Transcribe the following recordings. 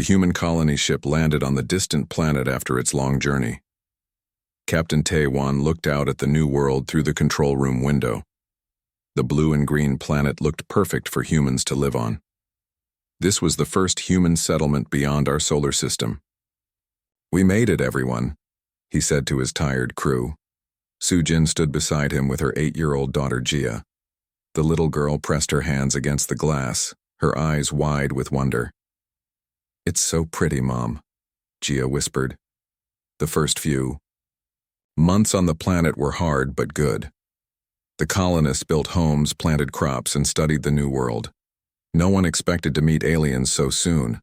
human colony ship landed on the distant planet after its long journey. Captain Taewan looked out at the new world through the control room window. The blue and green planet looked perfect for humans to live on. This was the first human settlement beyond our solar system. "We made it, everyone," he said to his tired crew. Sujin stood beside him with her 8-year-old daughter Gia. The little girl pressed her hands against the glass, her eyes wide with wonder. "It's so pretty, Mom," Gia whispered. The first few months on the planet were hard but good. The colonists built homes, planted crops, and studied the new world. No one expected to meet aliens so soon.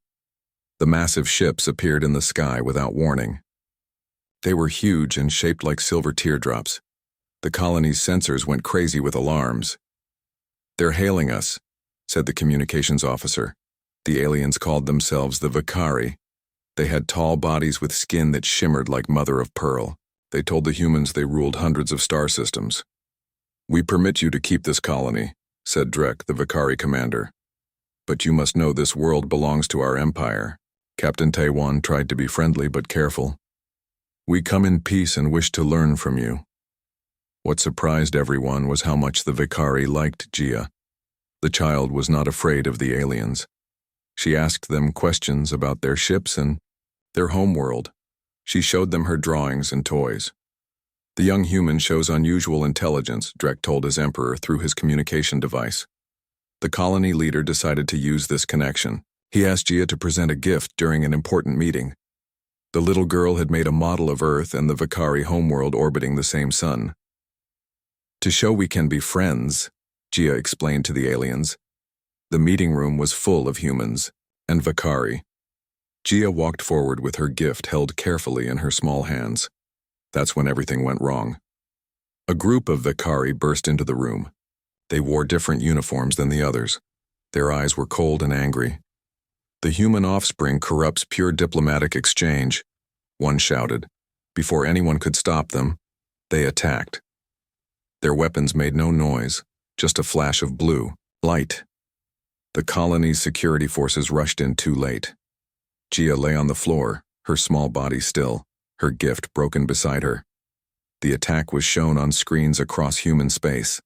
The massive ships appeared in the sky without warning. They were huge and shaped like silver teardrops. The colony's sensors went crazy with alarms. "They're hailing us," said the communications officer. The aliens called themselves the Vakari. They had tall bodies with skin that shimmered like mother of pearl. They told the humans they ruled hundreds of star systems. "We permit you to keep this colony," said Drek, the Vakari commander. "But you must know this world belongs to our empire." Captain Taewan tried to be friendly but careful. "We come in peace and wish to learn from you." What surprised everyone was how much the Vakari liked Gia. The child was not afraid of the aliens. She asked them questions about their ships and their homeworld. She showed them her drawings and toys. "The young human shows unusual intelligence," Drek told his emperor through his communication device. The colony leader decided to use this connection. He asked Gia to present a gift during an important meeting. The little girl had made a model of Earth and the Vakari homeworld orbiting the same sun. "To show we can be friends," Gia explained to the aliens. The meeting room was full of humans and Vakari. Gia walked forward with her gift held carefully in her small hands. That's when everything went wrong. A group of Vakari burst into the room. They wore different uniforms than the others. Their eyes were cold and angry. "The human offspring corrupts pure diplomatic exchange," one shouted. Before anyone could stop them, they attacked. Their weapons made no noise, just a flash of blue light. The colony's security forces rushed in too late. Gia lay on the floor, her small body still, her gift broken beside her. The attack was shown on screens across human space.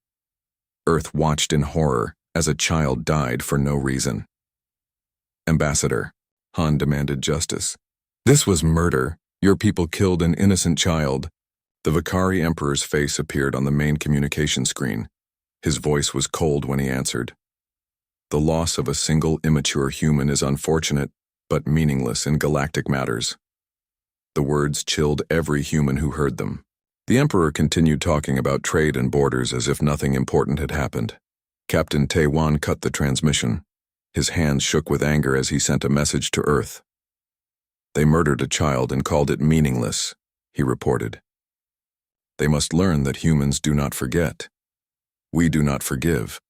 Earth watched in horror as a child died for no reason. "Ambassador," Han demanded justice. "This was murder. Your people killed an innocent child." The Vakari Emperor's face appeared on the main communication screen. His voice was cold when he answered. "The loss of a single immature human is unfortunate, but meaningless in galactic matters." The words chilled every human who heard them. The Emperor continued talking about trade and borders as if nothing important had happened. Captain Taewan cut the transmission. His hands shook with anger as he sent a message to Earth. "They murdered a child and called it meaningless," he reported. "They must learn that humans do not forget. We do not forgive."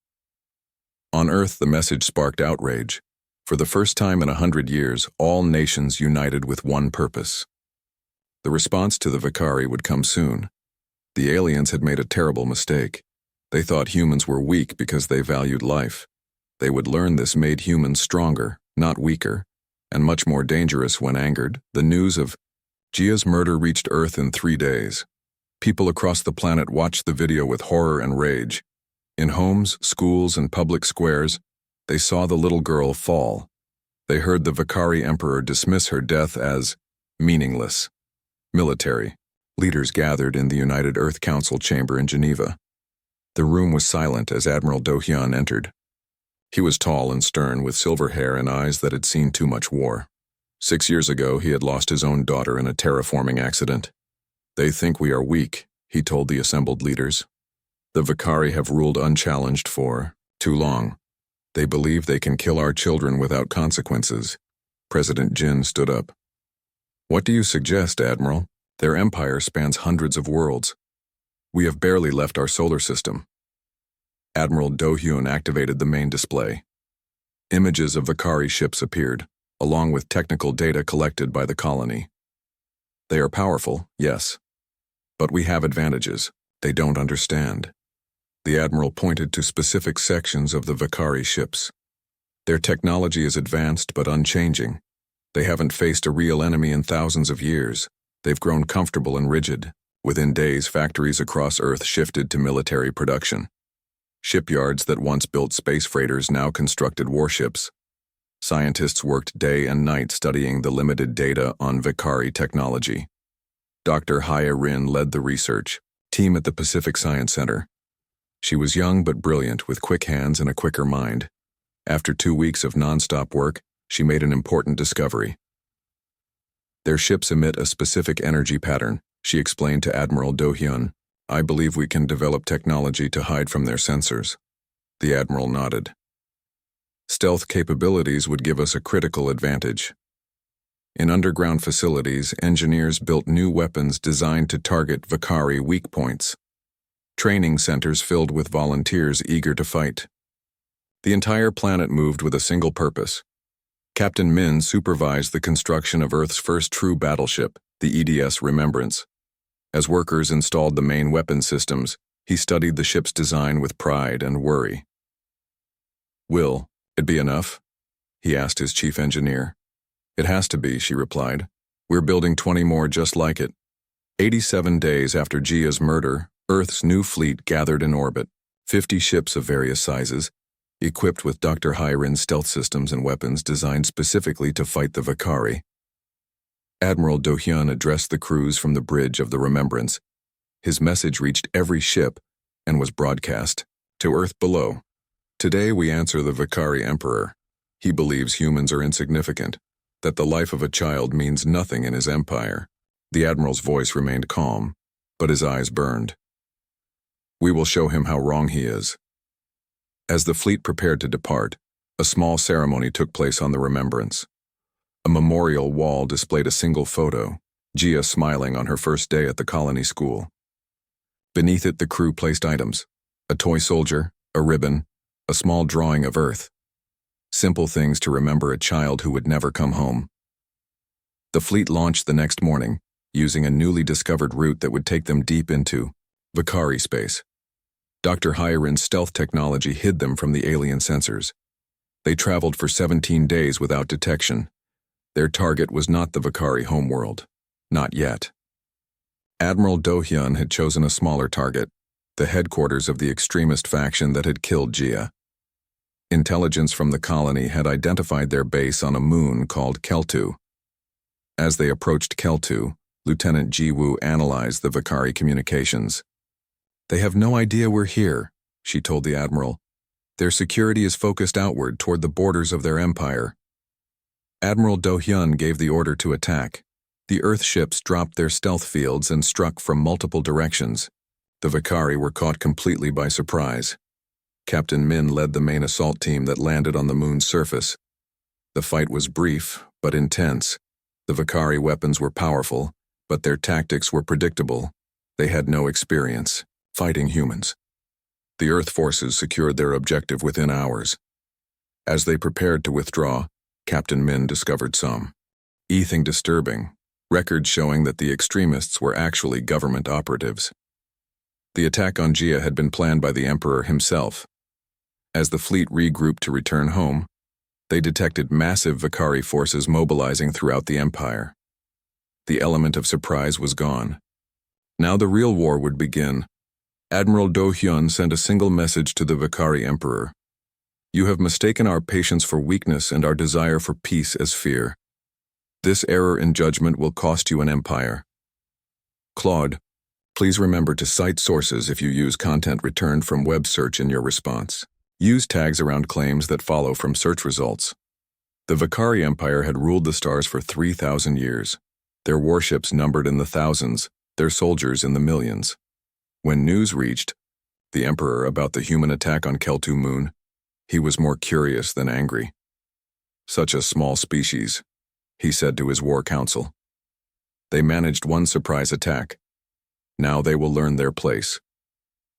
On Earth, the message sparked outrage. For the first time in 100 years, all nations united with one purpose. The response to the Vakari would come soon. The aliens had made a terrible mistake. They thought humans were weak because they valued life. They would learn this made humans stronger, not weaker, and much more dangerous when angered. The news of Gia's murder reached Earth in 3 days. People across the planet watched the video with horror and rage. In homes, schools, and public squares, they saw the little girl fall. They heard the Vakari Emperor dismiss her death as meaningless. Military leaders gathered in the United Earth Council chamber in Geneva. The room was silent as Admiral Do-hyun entered. He was tall and stern, with silver hair and eyes that had seen too much war. 6 years ago, he had lost his own daughter in a terraforming accident. "They think we are weak," he told the assembled leaders. "The Vakari have ruled unchallenged for too long. They believe they can kill our children without consequences." President Jin stood up. "What do you suggest, Admiral? Their empire spans hundreds of worlds. We have barely left our solar system." Admiral Do-hyun activated the main display. Images of Vakari ships appeared, along with technical data collected by the colony. "They are powerful, yes. But we have advantages. They don't understand." The Admiral pointed to specific sections of the Vakari ships. "Their technology is advanced but unchanging. They haven't faced a real enemy in thousands of years. They've grown comfortable and rigid. Within days, factories across Earth shifted to military production. Shipyards that once built space freighters now constructed warships. Scientists worked day and night studying the limited data on Vicari technology. Dr. Haya Rin led the research team at the Pacific Science Center. She was young but brilliant, with quick hands and a quicker mind. After 2 weeks of non-stop work, she made an important discovery. Their ships emit a specific energy pattern, she explained to Admiral Do Hyun. I believe we can develop technology to hide from their sensors. The Admiral nodded. Stealth capabilities would give us a critical advantage. In underground facilities, engineers built new weapons designed to target Vicari weak points. Training centers filled with volunteers eager to fight. The entire planet moved with a single purpose. Captain Min supervised the construction of Earth's first true battleship, the EDS Remembrance. As workers installed the main weapon systems, he studied the ship's design with pride and worry. Will it be enough? He asked his chief engineer. It has to be, she replied. We're building 20 more just like it. 87 days after Gia's murder, Earth's new fleet gathered in orbit, 50 ships of various sizes, equipped with Dr. Hyrin's stealth systems and weapons designed specifically to fight the Vicari. Admiral Do Hyun addressed the crews from the bridge of the Remembrance. His message reached every ship and was broadcast to Earth below. Today we answer the Vicari Emperor. He believes humans are insignificant, that the life of a child means nothing in his empire. The Admiral's voice remained calm, but his eyes burned. We will show him how wrong he is. As the fleet prepared to depart, a small ceremony took place on the Remembrance. A memorial wall displayed a single photo, Gia smiling on her first day at the colony school. Beneath it, the crew placed items: a toy soldier, a ribbon, a small drawing of Earth. Simple things to remember a child who would never come home. The fleet launched the next morning, using a newly discovered route that would take them deep into Vicari space. Dr. Hyrin's stealth technology hid them from the alien sensors. They traveled for 17 days without detection. Their target was not the Vicari homeworld. Not yet. Admiral Do Hyun had chosen a smaller target, the headquarters of the extremist faction that had killed Gia. Intelligence from the colony had identified their base on a moon called Keltu. As they approached Keltu, Lieutenant Ji-woo analyzed the Vicari communications. They have no idea we're here, she told the Admiral. Their security is focused outward toward the borders of their empire. Admiral Do Hyun gave the order to attack. The Earth ships dropped their stealth fields and struck from multiple directions. The Vicari were caught completely by surprise. Captain Min led the main assault team that landed on the moon's surface. The fight was brief, but intense. The Vicari weapons were powerful, but their tactics were predictable. They had no experience fighting humans. The Earth forces secured their objective within hours. As they prepared to withdraw, Captain Min discovered something disturbing, records showing that the extremists were actually government operatives. The attack on Gia had been planned by the Emperor himself. As the fleet regrouped to return home, they detected massive Vicari forces mobilizing throughout the Empire. The element of surprise was gone. Now the real war would begin. Admiral Do Hyun sent a single message to the Vicari Emperor. You have mistaken our patience for weakness and our desire for peace as fear. This error in judgment will cost you an empire. Claude, please remember to cite sources if you use content returned from web search in your response. Use tags around claims that follow from search results. The Vicari Empire had ruled the stars for 3,000 years. Their warships numbered in the thousands, their soldiers in the millions. When news reached the Emperor about the human attack on Keltu Moon, he was more curious than angry. Such a small species, he said to his war council. They managed one surprise attack. Now they will learn their place.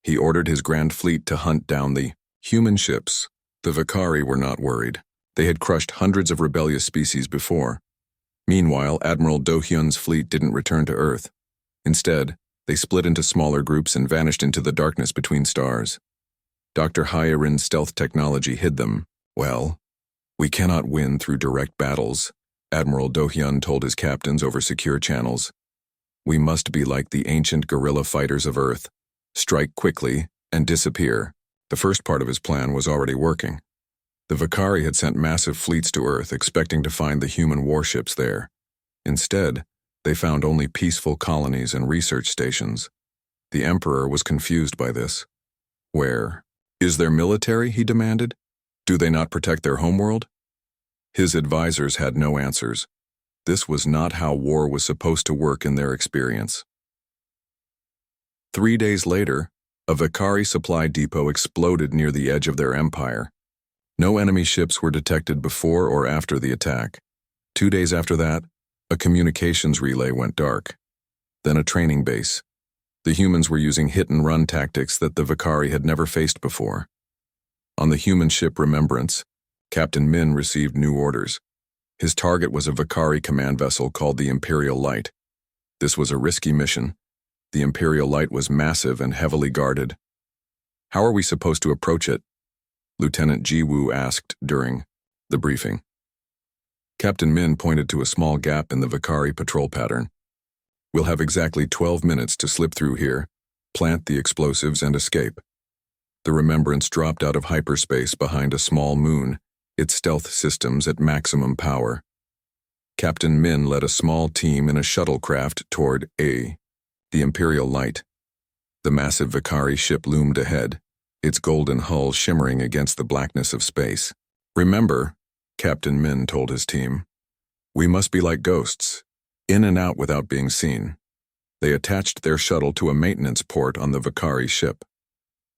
He ordered his grand fleet to hunt down the human ships. The Vicari were not worried. They had crushed hundreds of rebellious species before. Meanwhile, Admiral Do Hyun's fleet didn't return to Earth. Instead, they split into smaller groups and vanished into the darkness between stars. Dr. Hyrin's stealth technology hid them. Well, we cannot win through direct battles. Admiral Do-hyun told his captains over secure channels. We must be like the ancient guerrilla fighters of Earth, strike quickly and disappear. The first part of his plan was already working. The Vakari had sent massive fleets to Earth expecting to find the human warships there. Instead, they found only peaceful colonies and research stations. The Emperor was confused by this. Where is their military, he demanded? Do they not protect their homeworld? His advisors had no answers. This was not how war was supposed to work in their experience. 3 days later, a Vakari supply depot exploded near the edge of their empire. No enemy ships were detected before or after the attack. 2 days after that, a communications relay went dark. Then a training base. The humans were using hit-and-run tactics that the Vakari had never faced before. On the human ship Remembrance, Captain Min received new orders. His target was a Vakari command vessel called the Imperial Light. This was a risky mission. The Imperial Light was massive and heavily guarded. How are we supposed to approach it? Lieutenant Ji-woo asked during the briefing. Captain Min pointed to a small gap in the Vakari patrol pattern. We'll have exactly 12 minutes to slip through here, plant the explosives, and escape. The Remembrance dropped out of hyperspace behind a small moon, its stealth systems at maximum power. Captain Min led a small team in a shuttlecraft toward the Imperial Light. The massive Vakari ship loomed ahead, its golden hull shimmering against the blackness of space. Remember, Captain Min told his team, we must be like ghosts, in and out without being seen. They attached their shuttle to a maintenance port on the Vakari ship.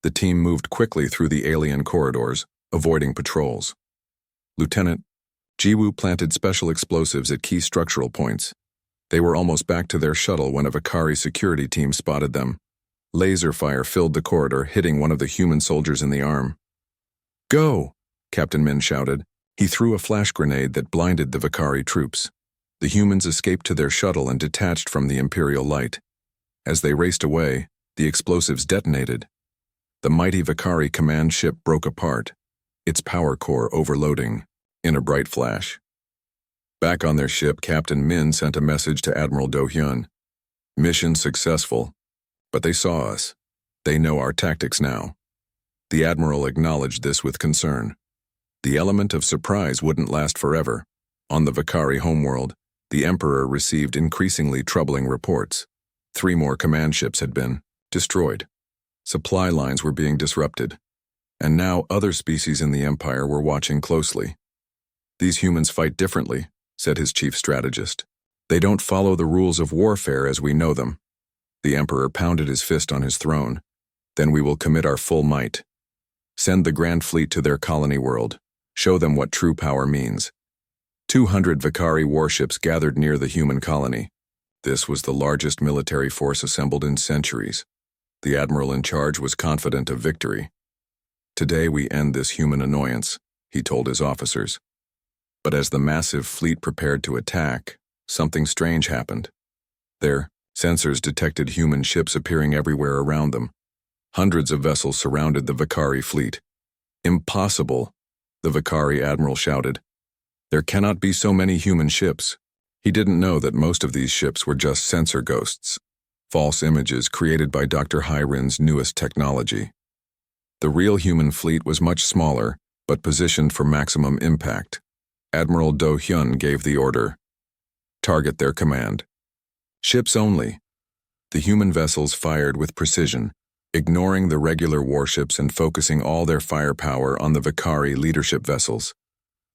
The team moved quickly through the alien corridors, avoiding patrols. Lieutenant Ji-woo planted special explosives at key structural points. They were almost back to their shuttle when a Vakari security team spotted them. Laser fire filled the corridor, hitting one of the human soldiers in the arm. Go! Captain Min shouted. He threw a flash grenade that blinded the Vakari troops. The humans escaped to their shuttle and detached from the Imperial Light. As they raced away, the explosives detonated. The mighty Vakari command ship broke apart, its power core overloading, in a bright flash. Back on their ship, Captain Min sent a message to Admiral Do-hyun. Mission successful. But they saw us. They know our tactics now. The Admiral acknowledged this with concern. The element of surprise wouldn't last forever. On the Vakari homeworld, the Emperor received increasingly troubling reports. 3 more command ships had been destroyed. Supply lines were being disrupted. And now other species in the Empire were watching closely. These humans fight differently, said his chief strategist. They don't follow the rules of warfare as we know them. The Emperor pounded his fist on his throne. Then we will commit our full might. Send the Grand Fleet to their colony world. Show them what true power means. 200 Vakari warships gathered near the human colony. This was the largest military force assembled in centuries. The admiral in charge was confident of victory. Today we end this human annoyance, he told his officers. But as the massive fleet prepared to attack, something strange happened. Their sensors detected human ships appearing everywhere around them. Hundreds of vessels surrounded the Vakari fleet. Impossible, the Vakari admiral shouted. There cannot be so many human ships. He didn't know that most of these ships were just sensor ghosts, false images created by Dr. Hyrin's newest technology. The real human fleet was much smaller, but positioned for maximum impact. Admiral Do-hyun gave the order. Target their command. Ships only. The human vessels fired with precision, ignoring the regular warships and focusing all their firepower on the Vakari leadership vessels.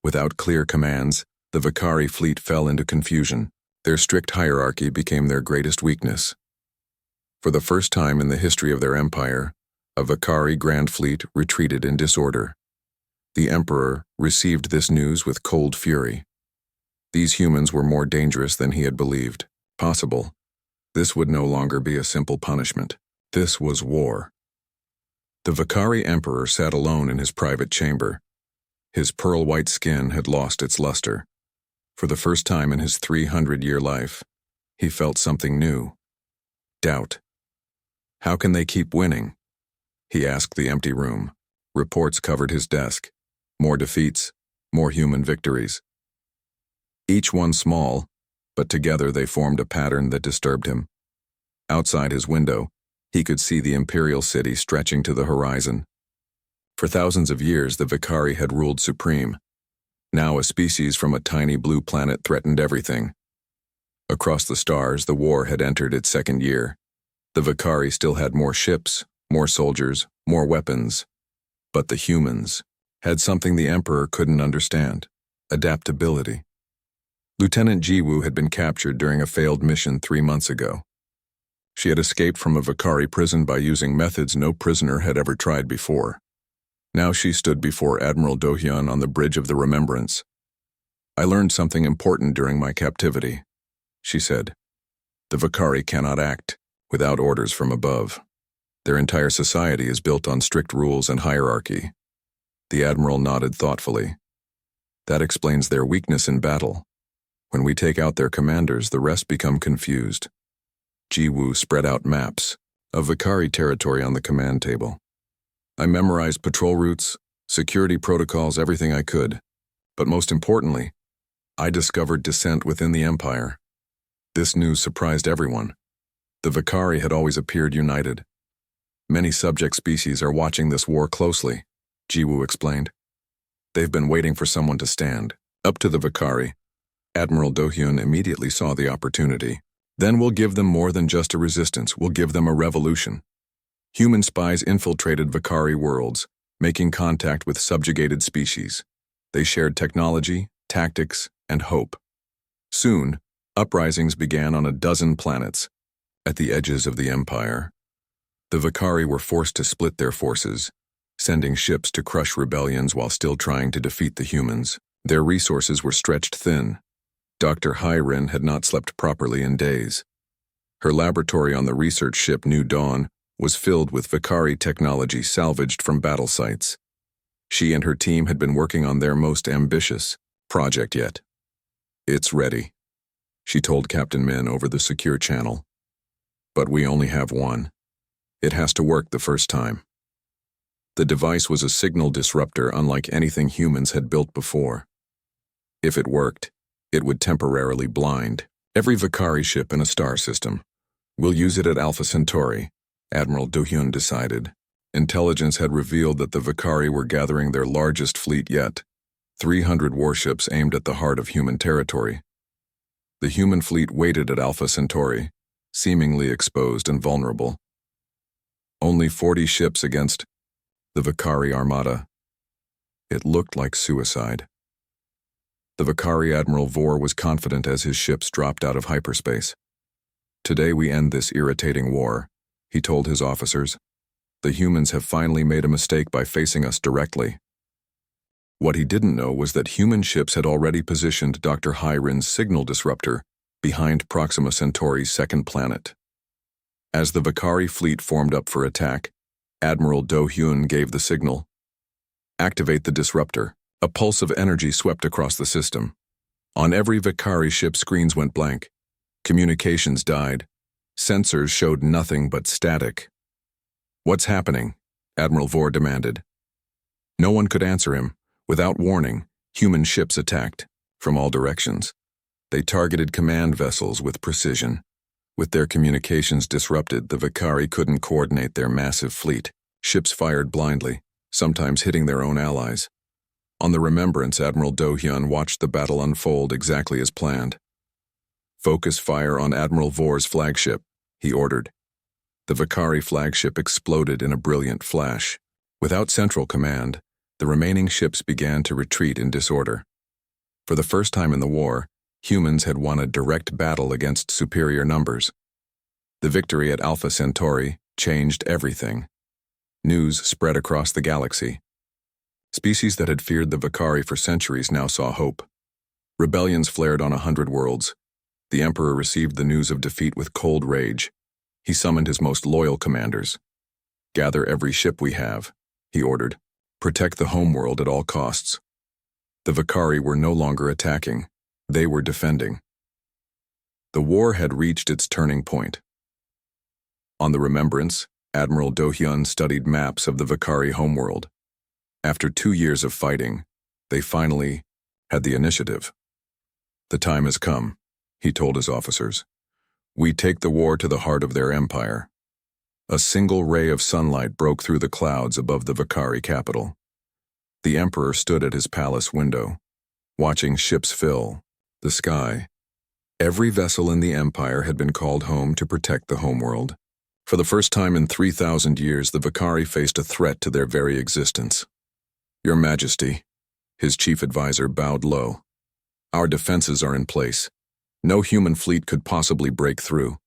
Without clear commands, the Vakari fleet fell into confusion. Their strict hierarchy became their greatest weakness. For the first time in the history of their empire, a Vakari Grand Fleet retreated in disorder. The Emperor received this news with cold fury. These humans were more dangerous than he had believed possible. This would no longer be a simple punishment. This was war. The Vakari Emperor sat alone in his private chamber. His pearl-white skin had lost its luster. For the first time in his 300-year life, he felt something new. Doubt. How can they keep winning? He asked the empty room. Reports covered his desk. More defeats, more human victories. each one small, but together they formed a pattern that disturbed him. Outside his window, he could see the imperial city stretching to the horizon. For thousands of years, the Vakari had ruled supreme. Now a species from a tiny blue planet threatened everything. Across the stars, the war had entered its second year. The Vakari still had more ships, more soldiers, more weapons. But the humans had something the Emperor couldn't understand: adaptability. Lieutenant Jiwoo had been captured during a failed mission 3 months ago. She had escaped from a Vakari prison by using methods no prisoner had ever tried before. Now she stood before Admiral Do-hyun on the bridge of the Remembrance. "I learned something important during my captivity," she said. "The Vakari cannot act without orders from above. Their entire society is built on strict rules and hierarchy." The Admiral nodded thoughtfully. "That explains their weakness in battle. When we take out their commanders, the rest become confused." Jiwoo spread out maps of Vakari territory on the command table. "I memorized patrol routes, security protocols, everything I could. But most importantly, I discovered dissent within the Empire. This news surprised everyone. The Vakari had always appeared united. Many subject species are watching this war closely," Jiwoo explained. "They've been waiting for someone to stand up to the Vakari." Admiral Do-hyun immediately saw the opportunity. "Then we'll give them more than just a resistance, we'll give them a revolution." Human spies infiltrated Vakari worlds, making contact with subjugated species. They shared technology, tactics, and hope. Soon, uprisings began on a dozen planets. At the edges of the Empire, the Vakari were forced to split their forces, sending ships to crush rebellions while still trying to defeat the humans. Their resources were stretched thin. Dr. Hyrin had not slept properly in days. Her laboratory on the research ship New Dawn was filled with Vakari technology salvaged from battle sites. She and her team had been working on their most ambitious project yet. "It's ready," she told Captain Min over the secure channel. "But we only have one. It has to work the first time." The device was a signal disruptor unlike anything humans had built before. If it worked, it would temporarily blind every Vakari ship in a star system. "We'll use it at Alpha Centauri," Admiral Do-hyun decided. Intelligence had revealed that the Vakari were gathering their largest fleet yet, 300 warships aimed at the heart of human territory. The human fleet waited at Alpha Centauri, seemingly exposed and vulnerable. Only 40 ships against the Vakari Armada. It looked like suicide. The Vakari Admiral Vor was confident as his ships dropped out of hyperspace. "Today we end this irritating war," he told his officers. "The humans have finally made a mistake by facing us directly." What he didn't know was that human ships had already positioned Dr. Hyrin's signal disruptor behind Proxima Centauri's second planet. As the Vakari fleet formed up for attack, Admiral Do-hyun gave the signal. "Activate the disruptor." A pulse of energy swept across the system. On every Vakari ship, screens went blank. Communications died. Sensors showed nothing but static. "What's happening?" Admiral Vor demanded. No one could answer him. Without warning, human ships attacked from all directions. They targeted command vessels with precision. With their communications disrupted, the Vakari couldn't coordinate their massive fleet. Ships fired blindly, sometimes hitting their own allies. On the Remembrance, Admiral Do-hyun watched the battle unfold exactly as planned. "Focus fire on Admiral Vor's flagship," he ordered. The Vakari flagship exploded in a brilliant flash. Without central command, the remaining ships began to retreat in disorder. For the first time in the war, humans had won a direct battle against superior numbers. The victory at Alpha Centauri changed everything. News spread across the galaxy. Species that had feared the Vakari for centuries now saw hope. Rebellions flared on 100 worlds. The Emperor received the news of defeat with cold rage. He summoned his most loyal commanders. "Gather every ship we have," he ordered. "Protect the homeworld at all costs." The Vakari were no longer attacking. They were defending. The war had reached its turning point. On the Remembrance, Admiral Do-hyun studied maps of the Vakari homeworld. After 2 years of fighting, they finally had the initiative. The time has come, he told his officers. We take the war to the heart of their empire. A single ray of sunlight broke through the clouds above the Vakari capital. The emperor stood at his palace window, watching ships fill the sky. Every vessel in the empire had been called home to protect the homeworld. For the first time in 3,000 years, the Vakari faced a threat to their very existence. Your Majesty, his chief advisor bowed low. Our defenses are in place. No human fleet could possibly break through.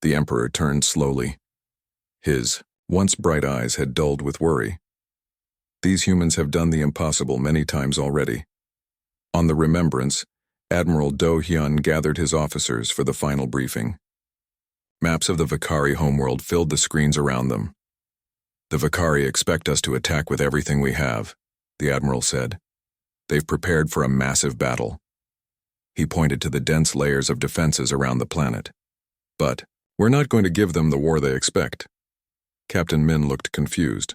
The emperor turned slowly. His once bright eyes had dulled with worry. These humans have done the impossible many times already. On the Remembrance, Admiral Do Hyun gathered his officers for the final briefing. Maps of the Vakari homeworld filled the screens around them. The Vakari expect us to attack with everything we have, the Admiral said. They've prepared for a massive battle. He pointed to the dense layers of defenses around the planet. But we're not going to give them the war they expect. Captain Min looked confused.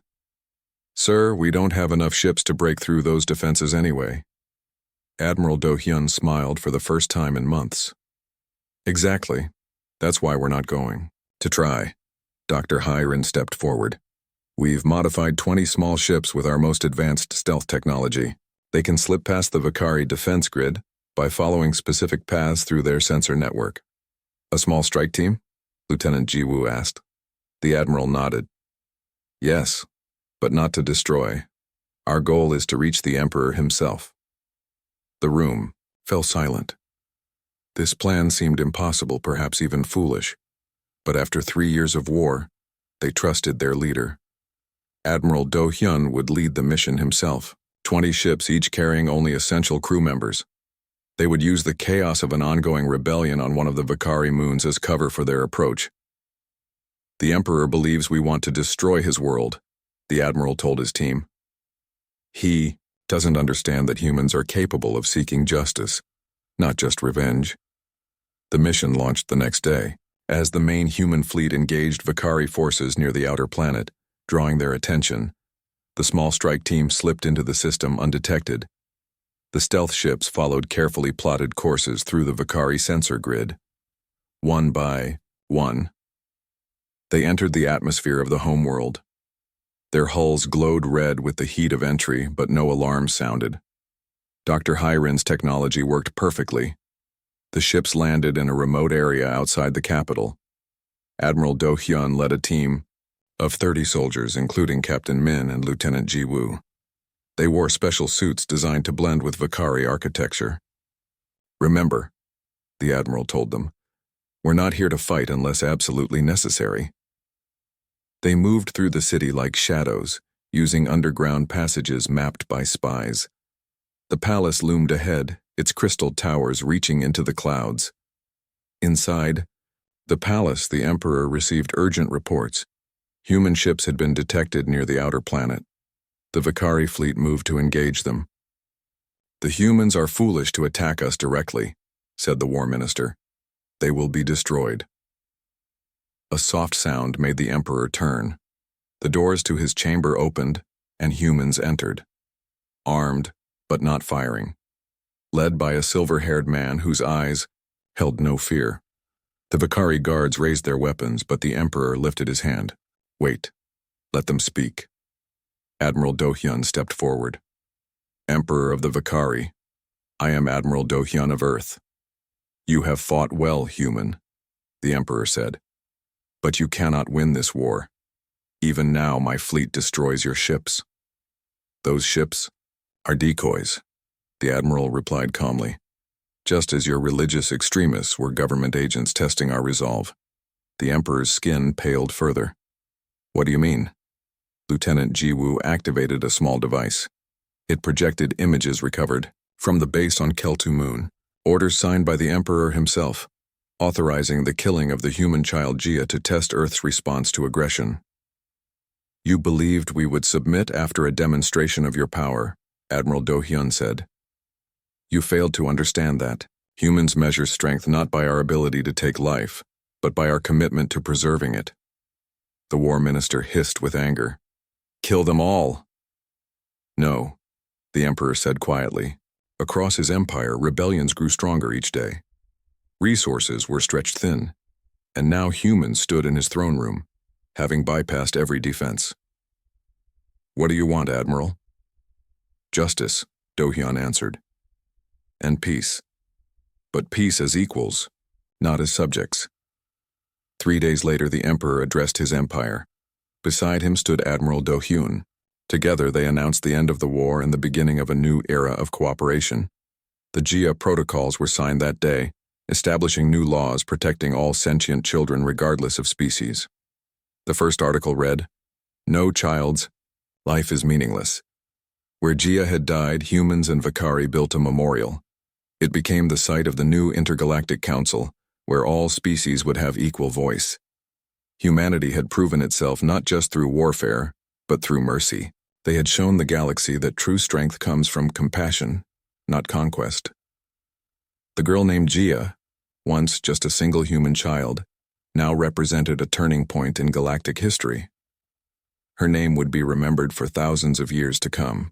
Sir, we don't have enough ships to break through those defenses anyway. Admiral Do Hyun smiled for the first time in months. Exactly. That's why we're not going to try. Dr. Hyren stepped forward. We've modified 20 small ships with our most advanced stealth technology. They can slip past the Vakari defense grid by following specific paths through their sensor network. A small strike team? Lieutenant Jiwoo asked. The Admiral nodded. Yes, but not to destroy. Our goal is to reach the Emperor himself. The room fell silent. This plan seemed impossible, perhaps even foolish. But after 3 years of war, they trusted their leader. Admiral Do Hyun would lead the mission himself, 20 ships each carrying only essential crew members. They would use the chaos of an ongoing rebellion on one of the Vakari moons as cover for their approach. The Emperor believes we want to destroy his world, the Admiral told his team. He doesn't understand that humans are capable of seeking justice, not just revenge. The mission launched the next day, as the main human fleet engaged Vakari forces near the outer planet, drawing their attention. The small strike team slipped into the system undetected. The stealth ships followed carefully plotted courses through the Vakari sensor grid. One by one, they entered the atmosphere of the homeworld. Their hulls glowed red with the heat of entry, but no alarms sounded. Dr. Hyren's technology worked perfectly. The ships landed in a remote area outside the capital. Admiral Do Hyun led a team of 30 soldiers, including Captain Min and Lieutenant Jiwoo. They wore special suits designed to blend with Vakari architecture. Remember, the Admiral told them, we're not here to fight unless absolutely necessary. They moved through the city like shadows, using underground passages mapped by spies. The palace loomed ahead, its crystal towers reaching into the clouds. Inside the palace, the Emperor received urgent reports. Human ships had been detected near the outer planet. The Vakari fleet moved to engage them. The humans are foolish to attack us directly, said the War Minister. They will be destroyed. A soft sound made the Emperor turn. The doors to his chamber opened, and humans entered. Armed, but not firing. Led by a silver-haired man whose eyes held no fear. The Vakari guards raised their weapons, but the Emperor lifted his hand. Wait. Let them speak. Admiral Do Hyun stepped forward. Emperor of the Vakari, I am Admiral Do Hyun of Earth. You have fought well, human, the Emperor said. But you cannot win this war. Even now my fleet destroys your ships. Those ships are decoys, the Admiral replied calmly. Just as your religious extremists were government agents testing our resolve. The Emperor's skin paled further. What do you mean? Lieutenant Jiwoo activated a small device. It projected images recovered from the base on Keltu Moon, orders signed by the Emperor himself, authorizing the killing of the human child Jia to test Earth's response to aggression. You believed we would submit after a demonstration of your power, Admiral Do Hyun said. You failed to understand that. Humans measure strength not by our ability to take life, but by our commitment to preserving it. The War Minister hissed with anger. Kill them all. No, the Emperor said quietly. Across his empire, rebellions grew stronger each day. Resources were stretched thin, and now humans stood in his throne room, having bypassed every defense. "What do you want, Admiral?" "Justice," Do-hyun answered. "And peace. But peace as equals, not as subjects." 3 days later, the Emperor addressed his empire. Beside him stood Admiral Do-hyun. Together, they announced the end of the war and the beginning of a new era of cooperation. The Jia Protocols were signed that day, establishing new laws protecting all sentient children regardless of species. The first article read, "No child's life is meaningless." Where Jia had died, humans and Vakari built a memorial. It became the site of the new Intergalactic Council, where all species would have equal voice. Humanity had proven itself not just through warfare, but through mercy. They had shown the galaxy that true strength comes from compassion, not conquest. The girl named Jia, once just a single human child, now represented a turning point in galactic history. Her name would be remembered for thousands of years to come.